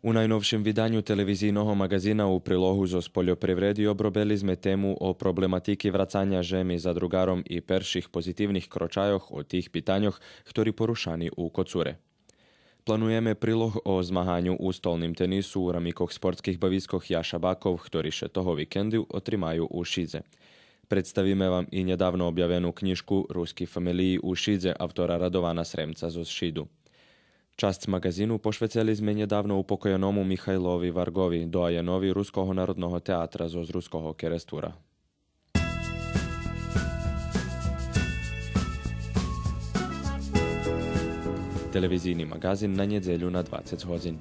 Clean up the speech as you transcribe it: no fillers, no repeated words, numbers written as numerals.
U najnovšem vydanju televizijnog magazina u prilohu zo spoljoprivredi obrobeli sme temu o problematiki vracanja žemi za drugarom i perših pozitivnih kročajoh o tih pitanjoh, ktorí porušani u kocure. Planujeme priloh o zmahanju u stolnim tenisu u ramikoh sportskih baviskoh Jaša Bakov, ktorí še toho vikendu otrimaju u Šidze. Predstavíme vam i nedavno objavenu knjižku Ruski familiji u Šidze autora Radovana Sremca zo Šidu. Čast magazinu pošveceli sme nedavno upokojenomu Mihajlovi Vargovi, doajenovi Ruskoho narodnog teatra zo Ruskoho kerestura. Televizijni magazin na nedjelju na 20 hodin.